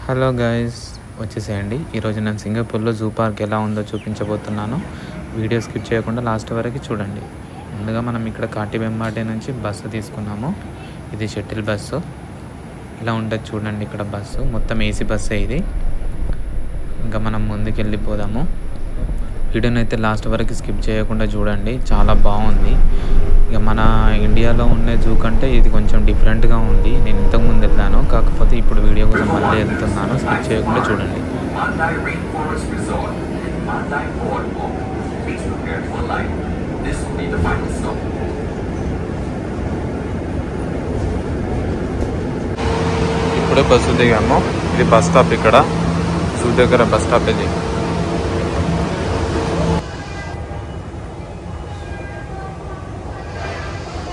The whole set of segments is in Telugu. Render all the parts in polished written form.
హలో గైస్, వచ్చేసేయండి. ఈరోజు నేను సింగపూర్లో జూ పార్క్ ఎలా ఉందో చూపించబోతున్నాను. వీడియో స్కిప్ చేయకుండా లాస్ట్ వరకు చూడండి. ముందుగా మనం ఇక్కడ కాటిబెంబాటే నుంచి బస్సు తీసుకున్నాము. ఇది షటిల్ బస్సు. ఇలా ఉంటుంది చూడండి. ఇక్కడ బస్సు మొత్తం ఏసీ బస్సే ఇది. ఇంకా మనం ముందుకు వెళ్ళిపోదాము. వీడియోని అయితే లాస్ట్ వరకు స్కిప్ చేయకుండా చూడండి, చాలా బాగుంది. ఇక మన ఇండియాలో ఉండే జూ కంటే ఇది కొంచెం డిఫరెంట్గా ఉంది. నేను ఇంతకుముందు వెళ్ళాను, కాకపోతే ఇప్పుడు వీడియో కోసం మళ్ళీ వెళ్తున్నాను. స్కిప్ చేయకుండా చూడండి. ఇప్పుడే బస్సు దిగాము. ఇది బస్ స్టాప్. ఇక్కడ జూ దగ్గర బస్ స్టాప్ ఇది.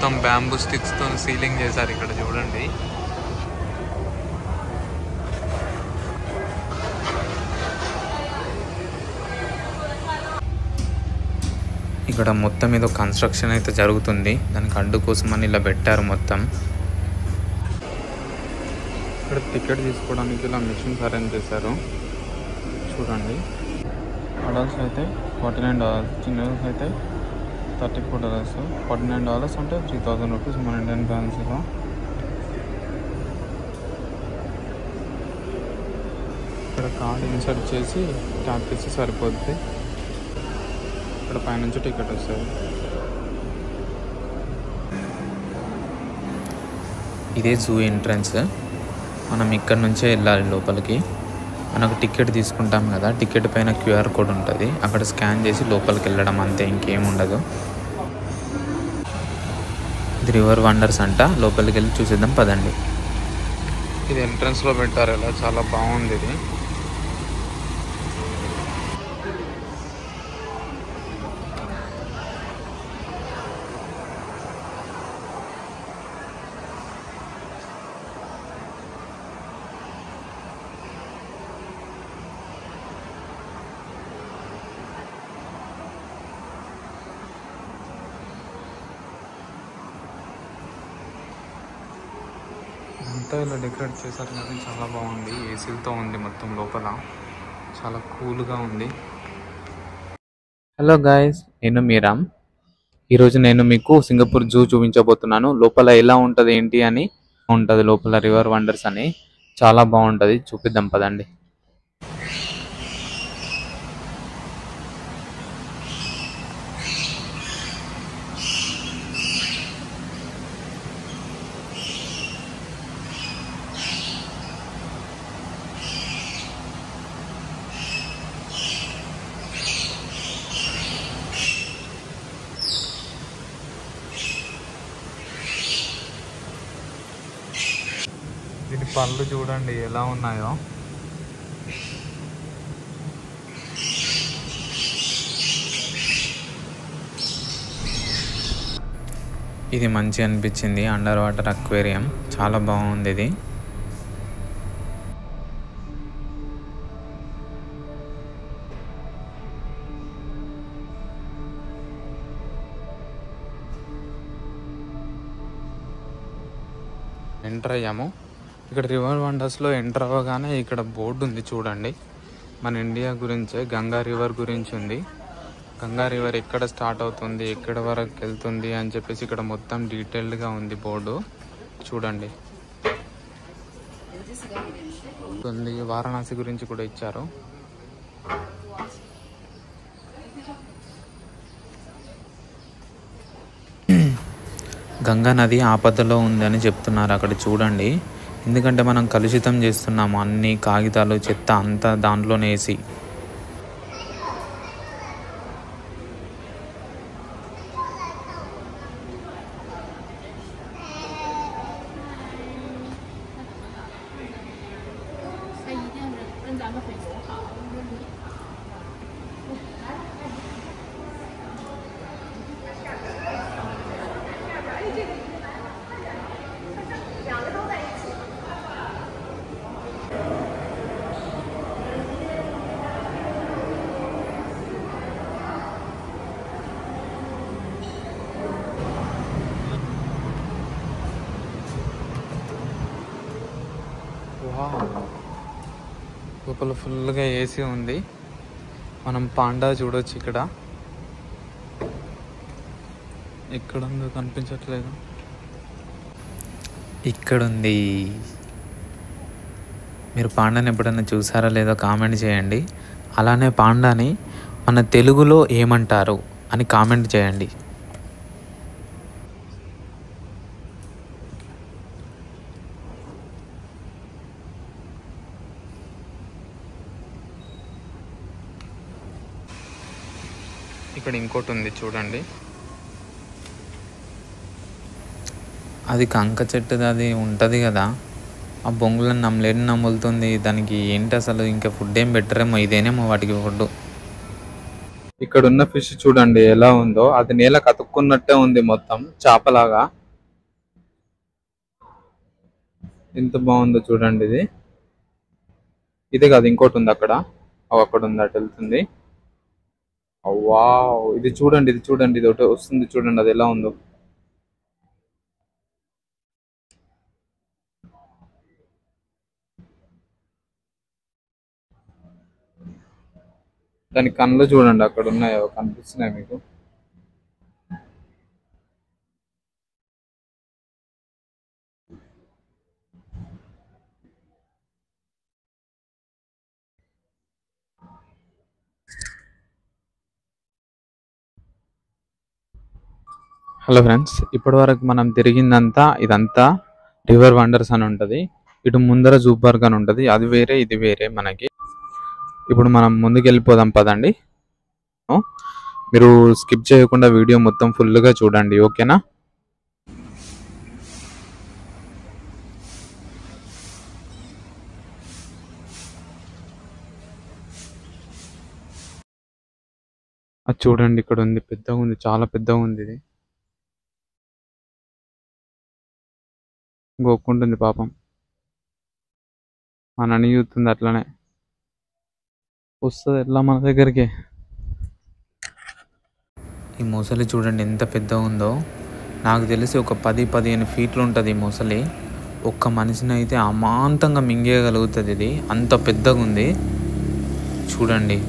మొత్తం బ్యాంబూ స్టిక్స్ తో సీలింగ్ చేశారు. ఇక్కడ చూడండి. ఇక్కడ మొత్తం ఏదో కన్స్ట్రక్షన్ అయితే జరుగుతుంది. దానికి అడ్డు కోసం అని ఇలా పెట్టారు మొత్తం. ఇక్కడ టికెట్ తీసుకోవడానికి ఇలా మిషన్స్ అరేంజ్ చేశారు చూడండి. అడల్ట్స్ అయితే $49, చిన్నస్ అయితే $34. $49 అంటే $3,000 మన ఇండియన్ కరెన్సీలో. ఇక్కడ కార్డ్ ఇన్సర్ట్ చేసి ట్యాప్ చేసి సరిపోద్ది. ఇక్కడ పైనుంచి టికెట్ వస్తుంది. ఇదే జూ ఎంట్రన్స్. మనం ఇక్కడ నుంచే వెళ్ళాలి లోపలికి. మనకు టికెట్ తీసుకుంటాం కదా, టికెట్ పైన QR కోడ్ ఉంటుంది. అక్కడ స్కాన్ చేసి లోపలికి వెళ్ళడం, అంతే, ఇంకేం ఉండదు. ఇది రివర్ వండర్స్ అంట. లోపలికి వెళ్ళి చూసేద్దాం పదండి. ఇది ఎంట్రన్స్లో పెట్టారు. ఇలా చాలా బాగుంది ఇది. అంతా ఇలా డెకరేట్ చేశారు కానీ చాలా బాగుంది. ఏసీలతో ఉంది మొత్తం లోపల. చాలా కూల్గా ఉంది. హలో గాయస్, నేను మీరామ్. ఈరోజు నేను మీకు సింగపూర్ జూ చూపించబోతున్నాను. లోపల ఎలా ఉంటుంది ఏంటి అని ఉంటుంది. లోపల రివర్ వండర్స్ అని చాలా బాగుంటుంది. చూపిద్దాం పదండి. దీని పళ్ళు చూడండి ఎలా ఉన్నాయో. ఇది మంచి అనిపించింది. అండర్ వాటర్ అక్వేరియం చాలా బాగుంది ఇది. ఎంటర్ అయ్యాము. ఇక్కడ రివర్ వండర్స్లో ఎంటర్ అవ్వగానే ఇక్కడ బోర్డు ఉంది చూడండి. మన ఇండియా గురించే, గంగా రివర్ గురించి ఉంది. గంగా రివర్ ఎక్కడ స్టార్ట్ అవుతుంది, ఎక్కడ వరకు వెళ్తుంది అని చెప్పేసి ఇక్కడ మొత్తం డీటెయిల్డ్గా ఉంది బోర్డు చూడండి. వారణాసి గురించి కూడా ఇచ్చారు. గంగా నది ఆపదలో ఉందని చెప్తున్నారు అక్కడ చూడండి. ఎందుకంటే మనం కలుషితం చేస్తున్నాము. అన్ని కాగితాలు, చెత్త అంతా దాంట్లోనే వేసి. Wow. లోపల ఫుల్గా ఏసీ ఉంది. మనం పాండా చూడొచ్చు. ఇక్కడ ఉందో కనిపించట్లేదు. ఇక్కడ ఉంది. మీరు పాండాని ఎప్పుడైనా చూసారా లేదో కామెంట్ చేయండి. అలానే పాండాని మన తెలుగులో ఏమంటారు అని కామెంట్ చేయండి. ఇక్కడ ఇంకోటి ఉంది చూడండి. అది కంక చెట్టుది, అది ఉంటుంది కదా, ఆ బొంగులను నమ్ములుతుంది. దానికి ఏంటి అసలు, ఇంకా ఫుడ్ ఏం పెట్టరేమో, ఇదేనేమో వాటికి ఫుడ్. ఇక్కడ ఉన్న ఫిష్ చూడండి ఎలా ఉందో, అది నేల కతుక్కున్నట్టే ఉంది మొత్తం చేపలాగా. ఎంత బాగుందో చూడండి. ఇదే కాదు ఇంకోటి ఉంది అక్కడ ఉంది, అటు వెళ్తుంది. వావ్, ఇది చూడండి ఇది ఒకటి వస్తుంది చూడండి, అది ఎలా ఉందో. దాని కళ్ళు చూడండి అక్కడ ఉన్నాయో, కనిపిస్తున్నాయి మీకు. హలో ఫ్రెండ్స్, ఇప్పటి వరకు మనం తిరిగిందంతా ఇదంతా రివర్ వండర్స్ అని ఉంటుంది. ఇటు ముందర జూ పార్క్ అని ఉంటుంది. అది వేరే ఇది వేరే మనకి. ఇప్పుడు మనం ముందుకు వెళ్ళిపోదాం పదండి. మీరు స్కిప్ చేయకుండా వీడియో మొత్తం ఫుల్గా చూడండి, ఓకేనా? అది చూడండి, ఇక్కడ ఉంది, పెద్దగా ఉంది, చాలా పెద్దగా ఉంది. ఇది గోక్కుంటుంది పాపం, మనని చూస్తుంది, అట్లనే వస్తుంది ఎట్లా మన దగ్గరికి. ఈ మొసలి చూడండి ఎంత పెద్దగా ఉందో. నాకు తెలిసి ఒక 10-15 ఫీట్లు ఉంటుంది ఈ మొసలి. ఒక్క మనిషిని అయితే అమాంతంగా మింగేయగలుగుతుంది. ఇది అంత పెద్దగా ఉంది చూడండి.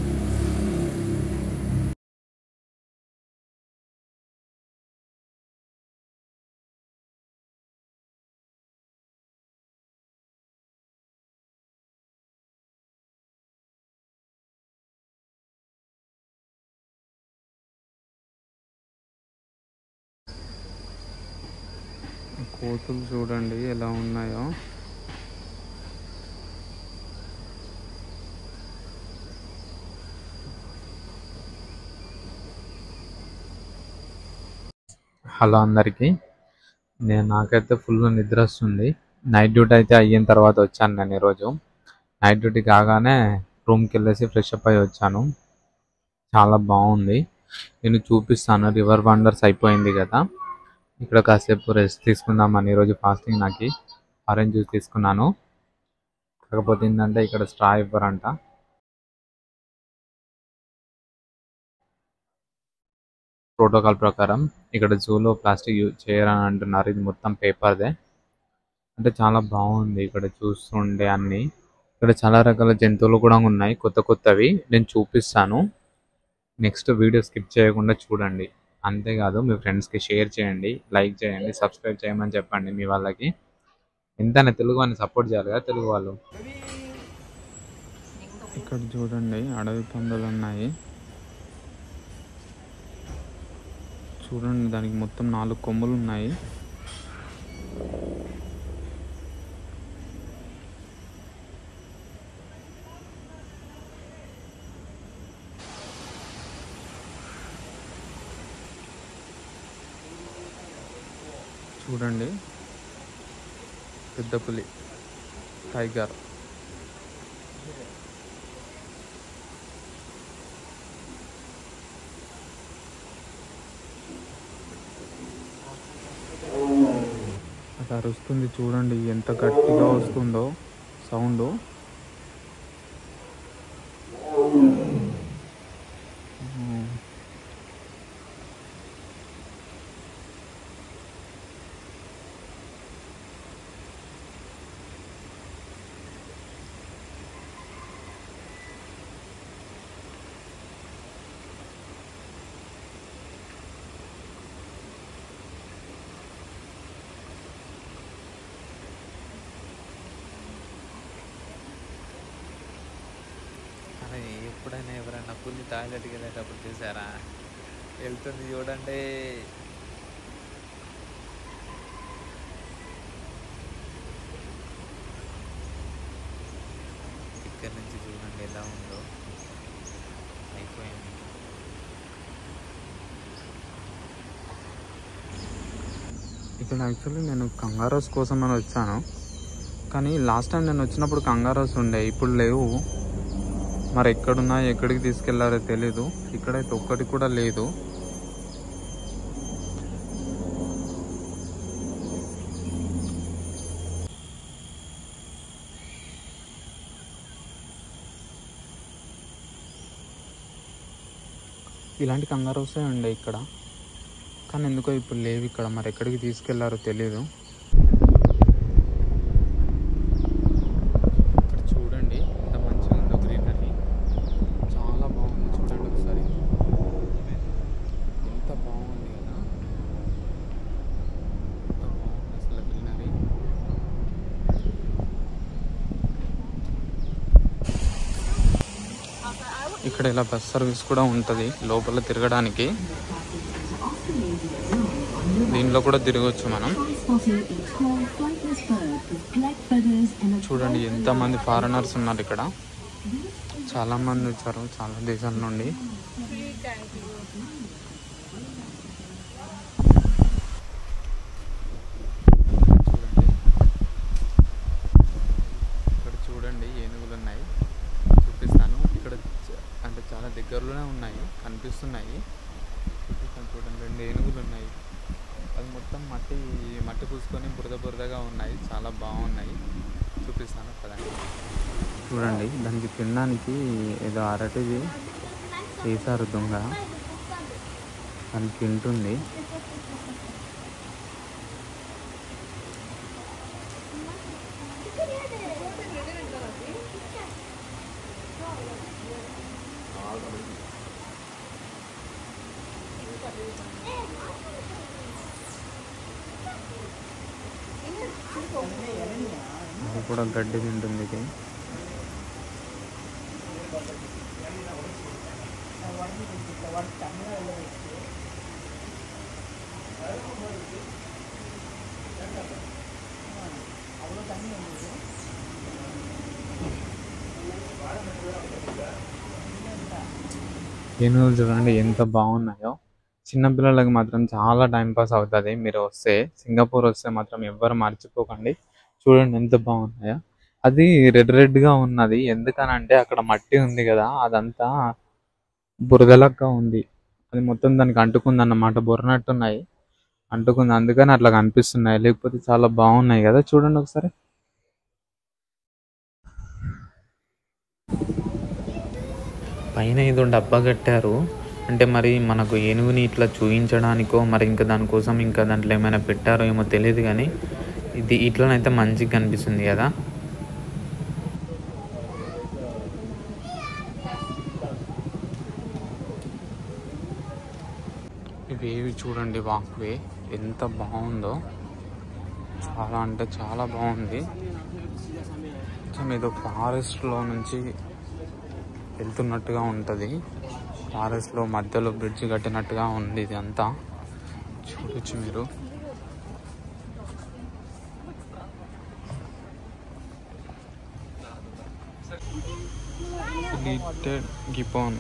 కోతులు చూడండి ఎలా ఉన్నాయో. హలో అందరికీ, నాకైతే ఫుల్ నిద్ర వస్తుంది. నైట్ డ్యూటీ అయితే అయిన తర్వాత వచ్చాను నేను ఈరోజు. నైట్ డ్యూటీ కాగానే రూమ్కి వెళ్ళేసి ఫ్రెష్ అప్ అయ్యి వచ్చాను. చాలా బాగుంది. నేను చూపిస్తాను. రివర్ వండర్స్ అయిపోయింది కదా, ఇక్కడ కాసేపు రెస్ట్ తీసుకుందామని ఈరోజు ఫాస్టింగ్. నాకు ఆరెంజ్ జ్యూస్ తీసుకున్నాను. కాకపోతే ఏంటంటే ఇక్కడ స్ట్రా ఇవ్వరంట. ప్రోటోకాల్ ప్రకారం ఇక్కడ జూలో ప్లాస్టిక్ యూజ్ చేయరని అంటున్నారు. ఇది మొత్తం పేపర్దే. అంటే చాలా బాగుంది ఇక్కడ చూస్తుండే అన్నీ. ఇక్కడ చాలా రకాల జంతువులు కూడా ఉన్నాయి, కొత్త కొత్తవి. నేను చూపిస్తాను. నెక్స్ట్ వీడియో స్కిప్ చేయకుండా చూడండి. అంతేకాదు మీ ఫ్రెండ్స్కి షేర్ చేయండి, లైక్ చేయండి, సబ్స్క్రైబ్ చేయమని చెప్పండి మీ వాళ్ళకి. ఎంతైనా తెలుగు వాళ్ళని సపోర్ట్ చేయాలి కదా తెలుగు వాళ్ళు. ఇక్కడ చూడండి అడవి పందులు ఉన్నాయి చూడండి. దానికి మొత్తం 4 కొమ్ములు ఉన్నాయి. చూడండి పెద్ద పులి, టైగర్. అది అరుస్తుంది చూడండి, ఎంత గట్టిగా వస్తుందో సౌండ్. ఎప్పుడైనా ఎవరైనా పులి టాయిలెట్కి వెళ్ళేటప్పుడు చూసారా? వెళ్తుంది చూడండి. ఇక్కడ నుంచి చూడండి ఎలా ఉందో. అయిపోయింది. ఇక్కడ యాక్చువల్లీ నేను కంగారోస్ కోసం అని వచ్చాను, కానీ లాస్ట్ టైం నేను వచ్చినప్పుడు కంగారోస్ ఉండే, ఇప్పుడు లేవు. మరి ఎక్కడున్నా ఎక్కడికి తీసుకెళ్లారో తెలీదు. ఇక్కడైతే ఒక్కటి కూడా లేదు. ఇలాంటి కంగారోసే ఉండే ఇక్కడ, కానీ ఎందుకో ఇప్పుడు లేవు ఇక్కడ. మరి ఎక్కడికి తీసుకెళ్లారో తెలీదు. ఇక్కడ చూడండి ఎంత మంచిగా ఉందో గ్రీనరీ. చాలా బాగుంది చూడండి ఒకసారి. ఎంత బాగుంది కదా, ఎంత బాగుంది అసలు గ్రీనరీ. ఇక్కడ ఇలా బస్ సర్వీస్ కూడా ఉంటుంది లోపల తిరగడానికి. దీనిలో కూడా తిరగవచ్చు మనం. చూడండి ఎంతమంది ఫారినర్స్ ఉన్నారు ఇక్కడ. చాలా మంది వచ్చారు చాలా దేశాల నుండి. ఇక్కడ చూడండి ఏనుగులు ఉన్నాయి, చూపిస్తాను. ఇక్కడ అంటే చాలా దగ్గరలోనే ఉన్నాయి, కనిపిస్తున్నాయి. చూపిస్తాను చూడండి. 2 ఏనుగులు ఉన్నాయి. అది మొత్తం మట్టి పూసుకొని బురదగా ఉన్నాయి. చాలా బాగున్నాయి. చూపిస్తాను కదండి. చూడండి దానికి తినడానికి ఏదో అరటిది వేసారు దొంగ, దాన్ని తింటుంది. అది కూడా గడ్డి తింటుంది. ఇది ఏనుగులు చూడండి ఎంత బాగున్నాయో. చిన్నపిల్లలకి మాత్రం చాలా టైంపాస్ అవుతుంది. మీరు వస్తే సింగపూర్ వస్తే మాత్రం ఎవ్వరు మర్చిపోకండి. చూడండి ఎంత బాగున్నాయో. అది రెడ్గా ఉన్నది ఎందుకనంటే అక్కడ మట్టి ఉంది కదా, అదంతా బురదలక్క ఉంది. అది మొత్తం దానికి అంటుకుంది అన్నమాట. బుర్రనట్టున్నాయి అంటుకుంది, అందుకని అట్లా కనిపిస్తున్నాయి. లేకపోతే చాలా బాగున్నాయి కదా. చూడండి ఒకసారి. పైన ఏదో డబ్బా కట్టారు, అంటే మరి మనకు ఏనుగుని ఇట్లా చూపించడానికో మరి ఇంకా దానికోసం ఇంకా దాంట్లో ఏమైనా పెట్టారో ఏమో తెలియదు, కానీ ఇది ఇట్లనైతే మంచిగా కనిపిస్తుంది కదా. ఇవేవి చూడండి, వాక్వే ఎంత బాగుందో. చాలా అంటే చాలా బాగుంది. కొంచెం ఏదో ఫారెస్ట్లో నుంచి వెళ్తున్నట్టుగా ఉంటుంది. ఫారెస్ట్లో మధ్యలో బ్రిడ్జ్ కట్టినట్టుగా ఉంది. ఇది అంతా చూడొచ్చు మీరు. లిటిల్ గిపోన్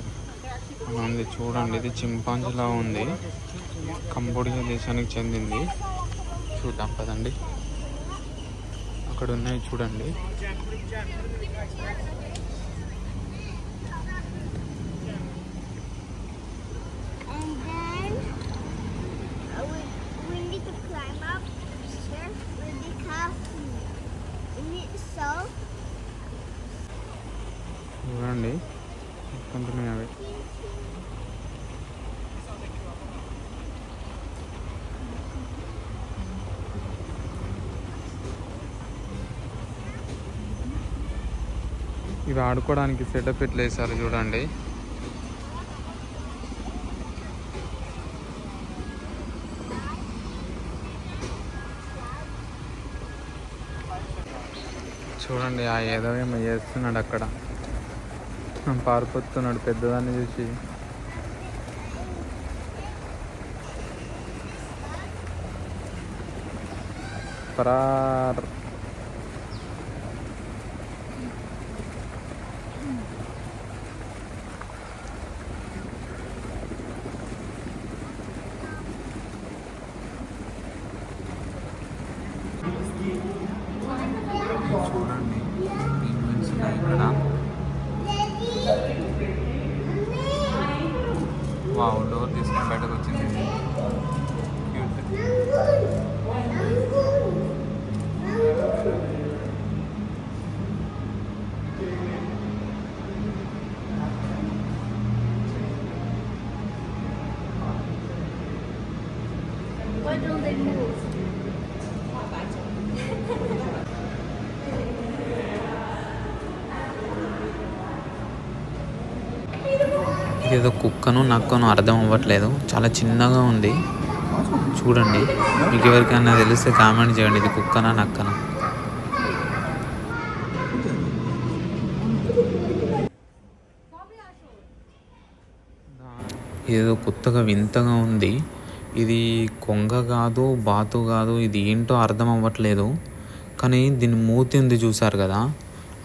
ఉంది చూడండి. ఇది చింపాంజీలా ఉంది. కంబోడియా దేశానికి చెందింది. చూద్దాం పదండి. అక్కడ ఉన్నాయి చూడండి. చూడండి కొంటున్నాయి అవి. ఇవి ఆడుకోవడానికి సెటప్ ఎట్లా వేసారు చూడండి. చూడండి ఆ ఏదో ఏమో చేస్తున్నాడు అక్కడ. పారిపోతున్నాడు పెద్దదాన్ని చూసి. పరార్. చూడండి పెంగ్విన్స్ ఉన్నాయి ఇక్కడ. వావ్, డోర్ తీసుకొని బయటకు వచ్చింది. Why don't they move? ఇదేదో కుక్కను నక్కను అర్థం అవ్వట్లేదు, చాలా చిన్నగా ఉంది. చూడండి, మీకు ఎవరికైనా తెలిస్తే కామెంట్ చేయండి, ఇది కుక్కనా నక్కనా. ఏదో కొత్తగా వింతగా ఉంది. ఇది కొంగ కాదు, బాతు కాదు, ఇది ఏంటో అర్థం అవ్వట్లేదు. కానీ దీని మూతి ఉంది చూసారు కదా,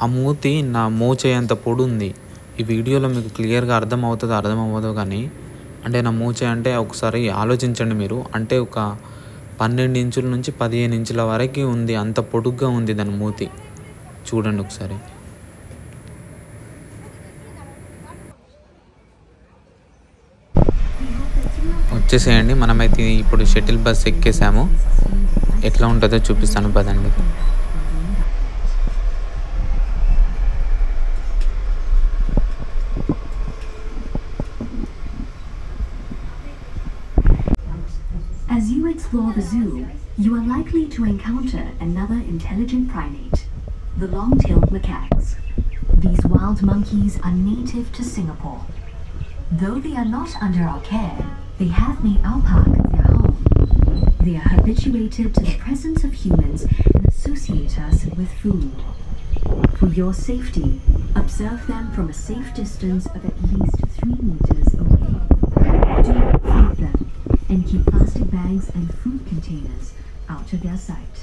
ఆ మూతి నా మోచేయంత పొడి ఉంది. ఈ వీడియోలో మీకు క్లియర్గా అర్థం అవ్వదో కానీ, అంటే నా మూచే అంటే ఒకసారి ఆలోచించండి మీరు. అంటే ఒక 12 ఇంచుల నుంచి 15 ఇంచుల వరకు ఉంది, అంత పొడుగ్గా ఉంది దాని మూతి. చూడండి ఒకసారి. వచ్చేసేయండి, మనమైతే ఇప్పుడు షటిల్ బస్ ఎక్కేసాము. ఎట్లా ఉంటుందో చూపిస్తాను పదండి. As you explore the zoo, you are likely to encounter another intelligent primate, the long-tailed macaques. These wild monkeys are native to Singapore. Though they are not under our care, they have made our park their home. They are habituated to the presence of humans and associate us with food. For your safety, observe them from a safe distance of at least 3 meters away. Do not feed them and keep plastic bags and food containers out of their sight.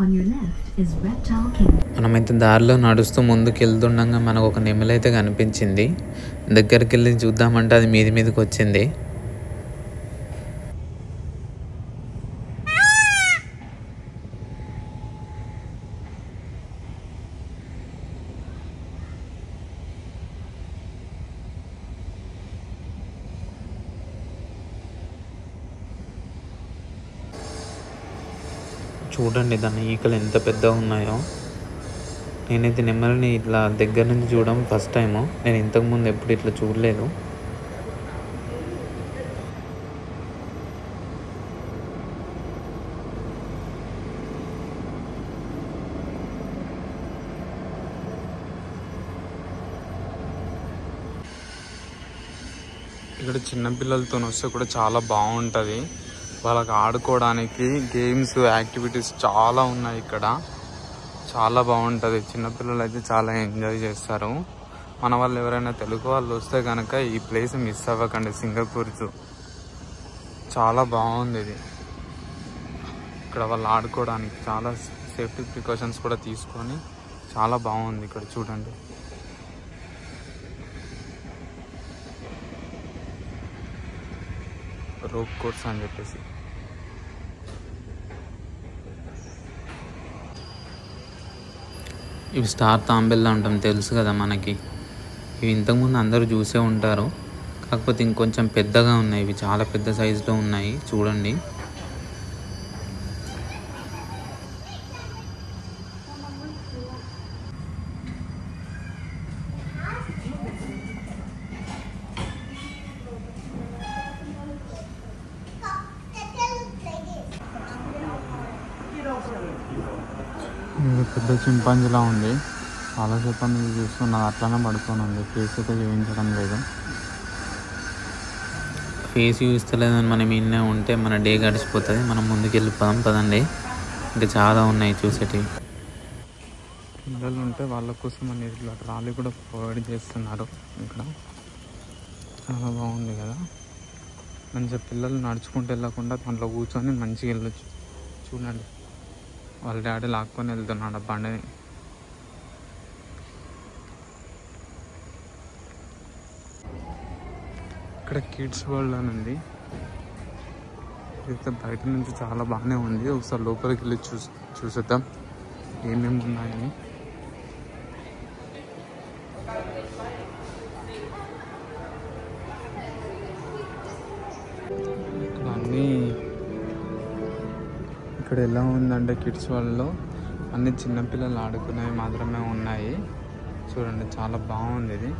On your left is Reptile Kingdom. మనమైతే దారిలో నడుస్తూ ముందుకు వెళ్తుండగా మనకు ఒక నెమలైతే కనిపించింది. దగ్గరికి వెళ్ళి చూద్దామంటే అది మీదికి వచ్చింది. చూడండి దాని ఈకలు ఎంత పెద్దగా ఉన్నాయో. నేనైతే నెమలిని ఇట్లా దగ్గర నుంచి చూడడం ఫస్ట్ టైము. నేను ఇంతకుముందు ఎప్పుడు ఇట్లా చూడలేదు. ఇక్కడ చిన్నపిల్లలతో వస్తే కూడా చాలా బాగుంటుంది. వాళ్ళకి ఆడుకోవడానికి గేమ్స్, యాక్టివిటీస్ చాలా ఉన్నాయి ఇక్కడ. చాలా బాగుంటుంది. చిన్నపిల్లలు అయితే చాలా ఎంజాయ్ చేస్తారు. మన వాళ్ళు ఎవరైనా తెలుగు వాళ్ళు వస్తే కనుక ఈ ప్లేస్ మిస్ అవ్వకండి. సింగపూర్ జూ చాలా బాగుంది. ఇది ఇక్కడ వాళ్ళు ఆడుకోవడానికి చాలా సేఫ్టీ ప్రికాషన్స్ కూడా తీసుకొని చాలా బాగుంది. ఇక్కడ చూడండి. రోప్ కోర్స్ అని చెప్పేసి ఇవి స్టార్ తాంబెల్లా ఉంటాం తెలుసు కదా మనకి. ఇవి ఇంతకుముందు అందరూ చూసే ఉంటారు, కాకపోతే ఇంకొంచెం పెద్దగా ఉన్నాయి. ఇవి చాలా పెద్ద సైజులో ఉన్నాయి చూడండి. ఇది పెద్ద చింపాంజీలా ఉంది. చాలాసేపు అనేది చూస్తున్నది, అట్లానే పడుకొని ఉంది. ఫేస్ అయితే చూపించడం లేదు. ఫేస్ చూస్తలేదని మనం ఇన్నే ఉంటే మన డే గడిచిపోతుంది. మనం ముందుకు వెళ్ళిపోదాం పదండి. ఇంకా చాలా ఉన్నాయి చూసేటివి. పిల్లలు ఉంటే వాళ్ళ కోసం అనేది ఇట్లా ట్రాలీ కూడా ప్రొవైడ్ చేస్తున్నారు ఇక్కడ. చాలా బాగుంది కదా, మంచిగా పిల్లలు నడుచుకుంటూ వెళ్ళకుండా దాంట్లో కూర్చొని మంచిగా వెళ్ళొచ్చు. చూడండి వాళ్ళ డాడీ లాక్కొని వెళ్తున్నాడు ఆ బండిని. ఇక్కడ కిడ్స్ వరల్డ్ అని ఉంది. అయితే బయట నుంచి చాలా బాగానే ఉంది. ఒకసారి లోపలికి వెళ్ళి చూసేద్దాం ఏమేమి ఉన్నాయని. ఇక్కడ అన్నీ ఇక్కడ ఎలా ఉందంటే కిడ్స్ వరల్డ్లో అన్ని చిన్నపిల్లలు ఆడుకునేవి మాత్రమే ఉన్నాయి. చూడండి చాలా బాగుంది ఇది.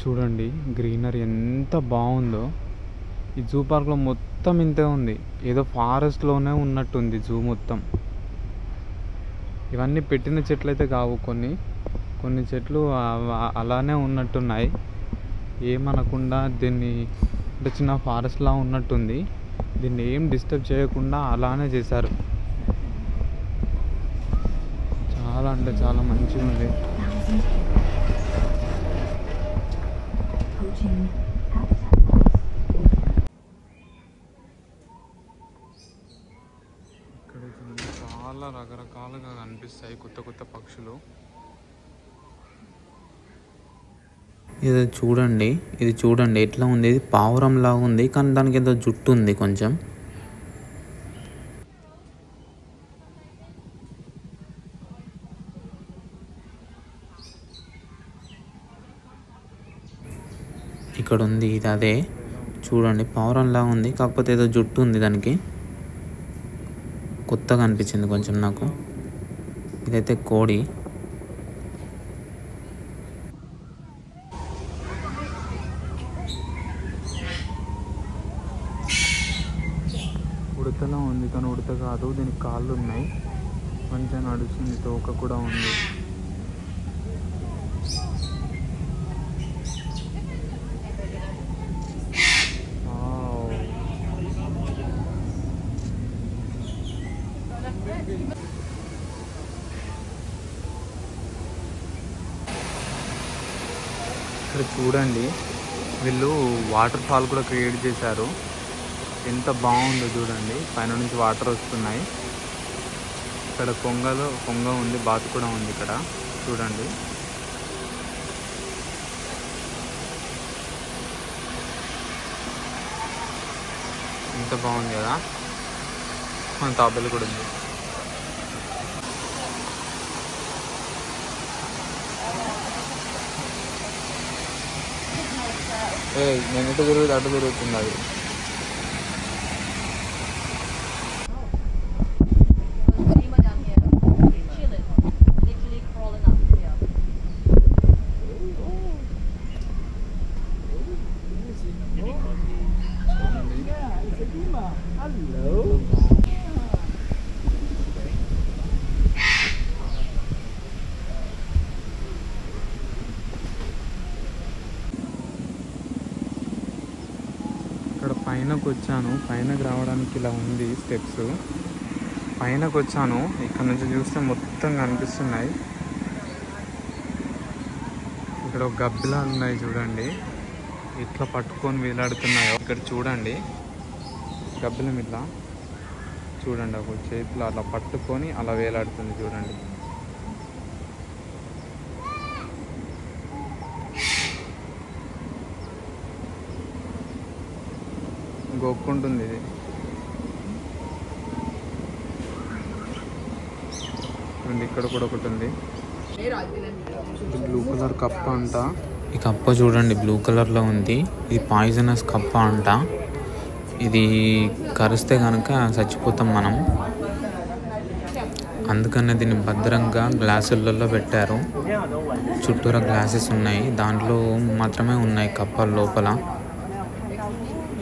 చూడండి గ్రీనరీ ఎంత బాగుందో. ఈ జూ పార్క్లో మొత్తం ఇంతే ఉంది, ఏదో ఫారెస్ట్లోనే ఉన్నట్టుంది జూ మొత్తం. ఇవన్నీ పెట్టిన చెట్లు అయితే కావు, కొన్ని చెట్లు అలానే ఉన్నట్టున్నాయి. ఏమనకుండా దీన్ని అంటే చిన్న ఫారెస్ట్లా ఉన్నట్టుంది. దీన్ని ఏం డిస్టర్బ్ చేయకుండా అలానే చేశారు. చాలా అంటే చాలా మంచిగా ఉంది. ఇక్కడ చాలా రకరకాలుగా కనిపిస్తాయి కొత్త కొత్త పక్షులు. ఇది చూడండి ఎట్లా ఉంది. ఇది పావురంలా ఉంది కానీ దానికి ఏదో జుట్టు ఉంది కొంచెం. ఇక్కడ ఉంది ఇది అదే. చూడండి పావురంలా ఉంది కాకపోతే ఏదో జుట్టు ఉంది దానికి. కొత్తగా అనిపించింది కొంచెం నాకు. ఇదైతే కోడి. ఉడతలా ఉంది కానీ ఉడత కాదు, దీనికి కాళ్ళు ఉన్నాయి, మంచిగా నడుస్తుంది, తోక కూడా ఉంది. ఇక్కడ చూడండి వీళ్ళు వాటర్ ఫాల్ కూడా క్రియేట్ చేశారు. ఎంత బాగుందో చూడండి, పైన నుంచి వాటర్ వస్తున్నాయి. ఇక్కడ కొంగ ఉంది, బాతు కూడా ఉంది ఇక్కడ చూడండి. ఎంత బాగుంది కదా. మన తాబేలు కూడా ఉంది. నేను ఎటు తిరుగుతుంది అటు తిరుగుతుంది అది. ఇక్కడ పైనకి రావడానికి ఇలా ఉంది స్టెప్స్. పైనకి వచ్చాను, ఇక్కడ నుంచి చూస్తే మొత్తం కనిపిస్తున్నాయి. ఇక్కడ ఒక గబ్బిలాలు ఉన్నాయి చూడండి, ఇట్లా పట్టుకొని వేలాడుతున్నాయి. ఇక్కడ చూడండి గబ్బిలం ఇట్లా చూడండి, ఒక చేతిలో అలా పట్టుకొని అలా వేలాడుతుంది చూడండి. గోక్కుంటుంది ఇది. ఇక్కడ కూడా ఒకటి ఉంది. ఇది బ్లూ కలర్ కప్ప అంట. ఈ కప్ప చూడండి బ్లూ కలర్లో ఉంది. ఇది పాయిజనస్ కప్ప అంట. ఇది కరిస్తే కనుక చచ్చిపోతాం మనం. అందుకనే దీన్ని భద్రంగా గ్లాసులలో పెట్టారు. చుట్టూరా గ్లాసెస్ ఉన్నాయి, దాంట్లో మాత్రమే ఉన్నాయి కప్పల లోపల.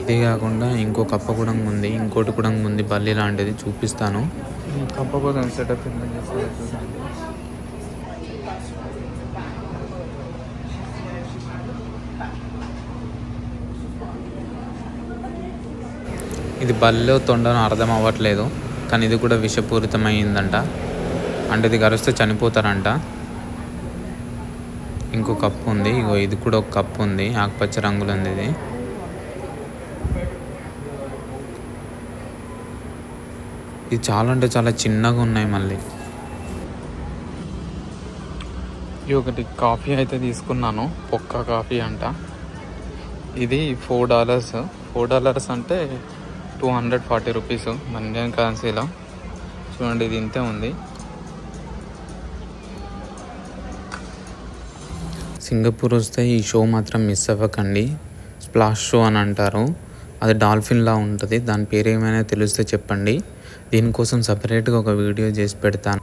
ఇదే కాకుండా ఇంకో కప్ప కూడా ఉంది, ఇంకోటి కూడా ఉంది బల్లి లాంటిది, చూపిస్తాను. కప్ప కోసం సెటప్ ఎంత చేస్తారు చూడండి. ఇది బల్లో తొండను అర్థం అవ్వట్లేదు, కానీ ఇది కూడా విషపూరితమైందంట. అంటే ఇది గరిస్తే చనిపోతారంట. ఇంకో కప్పు ఉంది, ఇగో ఇది కూడా ఒక కప్పు ఉంది, ఆకుపచ్చ రంగులో ఉంది. ఇది చాలా అంటే చాలా చిన్నగా ఉన్నాయి. మళ్ళీ ఈ ఒకటి కాఫీ అయితే తీసుకున్నాను, పొక్క కాఫీ అంట. ఇది $4. $4 అంటే 240 రూపీస్ మన ఇండియన్ కరెన్సీలో. చూడండి, ఇది ఇంతే ఉంది. సింగపూర్ వస్తే ఈ షో మాత్రం మిస్ అవ్వకండి. స్ప్లాష్ షో అని అంటారు. అది డాల్ఫిన్లా ఉంటుంది. దాని పేరు ఏమైనా తెలిస్తే చెప్పండి. దీనికోసం సపరేట్గా ఒక వీడియో చేసి పెడతాను.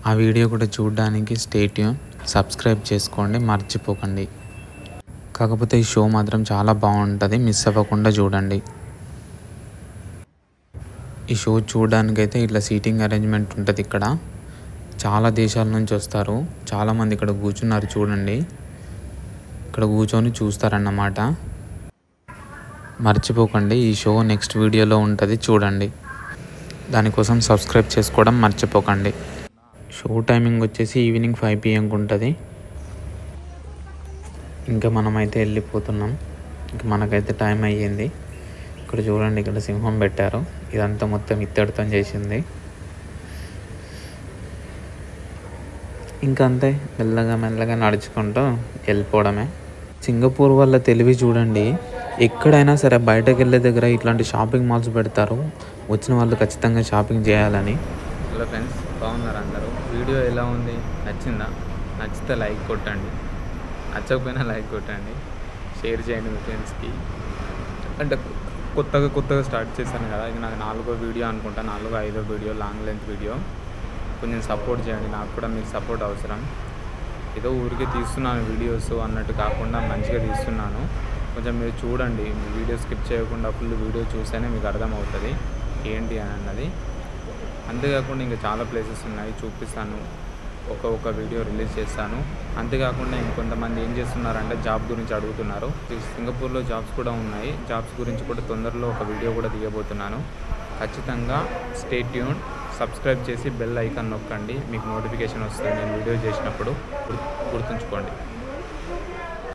ఆ వీడియో కూడా చూడడానికి స్టే ట్యూన్, సబ్స్క్రైబ్ చేసుకోండి, మర్చిపోకండి. కాకపోతే ఈ షో మాత్రం చాలా బాగుంటుంది, మిస్ అవ్వకుండా చూడండి. ఈ షో చూడడానికైతే ఇట్లా సీటింగ్ అరేంజ్మెంట్ ఉంటుంది. ఇక్కడ చాలా దేశాల నుంచి వస్తారు, చాలామంది ఇక్కడ కూర్చున్నారు. చూడండి, ఇక్కడ కూర్చొని చూస్తారన్నమాట. మర్చిపోకండి, ఈ షో నెక్స్ట్ వీడియోలో ఉంటుంది, చూడండి. దానికోసం సబ్స్క్రైబ్ చేసుకోవడం మర్చిపోకండి. షో టైమింగ్ వచ్చేసి ఈవినింగ్ 5 PM ఉంటుంది. ఇంకా మనమైతే వెళ్ళిపోతున్నాం. ఇంకా మనకైతే టైం అయ్యింది. ఇక్కడ చూడండి, ఇక్కడ సింహం పెట్టారు. ఇదంతా మొత్తం ఇత్తడితో చేసింది. ఇంకా అంతే, మెల్లగా మెల్లగా నడుచుకుంటూ వెళ్ళిపోవడమే. సింగపూర్ వాళ్ళ తెలివి చూడండి. ఎక్కడైనా సరే బయటకు వెళ్ళే దగ్గర ఇట్లాంటి షాపింగ్ మాల్స్ పెడతారు. వచ్చిన వాళ్ళు ఖచ్చితంగా షాపింగ్ చేయాలని. హలో ఫ్రెండ్స్, బాగున్నారు అందరూ? వీడియో ఎలా ఉంది? నచ్చిందా? నచ్చితే లైక్ కొట్టండి, నచ్చకపోయినా లైక్ కొట్టండి, షేర్ చేయండి మీ ఫ్రెండ్స్కి. అంటే కొత్తగా స్టార్ట్ చేశాను కదా, ఇది నాకు 4వ వీడియో అనుకుంటా, 4వ 5వ వీడియో, లాంగ్ లెంత్ వీడియో. కొంచెం సపోర్ట్ చేయండి, నాకు కూడా మీకు సపోర్ట్ అవసరం. ఏదో ఊరికే తీస్తున్నాను వీడియోస్ అన్నట్టు కాకుండా మంచిగా తీస్తున్నాను. కొంచెం మీరు చూడండి, మీ వీడియో స్కిప్ చేయకుండా ఫుల్ వీడియో చూస్తేనే మీకు అర్థమవుతుంది ఏంటి అని అన్నది. అంతేకాకుండా ఇంకా చాలా ప్లేసెస్ ఉన్నాయి, చూపిస్తాను. ఒక వీడియో రిలీజ్ చేస్తాను. అంతేకాకుండా ఇంకొంతమంది ఏం చేస్తున్నారంటే జాబ్ గురించి అడుగుతున్నారు. సింగపూర్లో జాబ్స్ కూడా ఉన్నాయి. జాబ్స్ గురించి కూడా తొందరలో ఒక వీడియో కూడా తీయబోతున్నాను. ఖచ్చితంగా స్టే ట్యూన్, సబ్స్క్రైబ్ చేసి బెల్ ఐకాన్ నొక్కండి, మీకు నోటిఫికేషన్ వస్తుంది నేను వీడియో చేసినప్పుడు. గుర్తుంచుకోండి.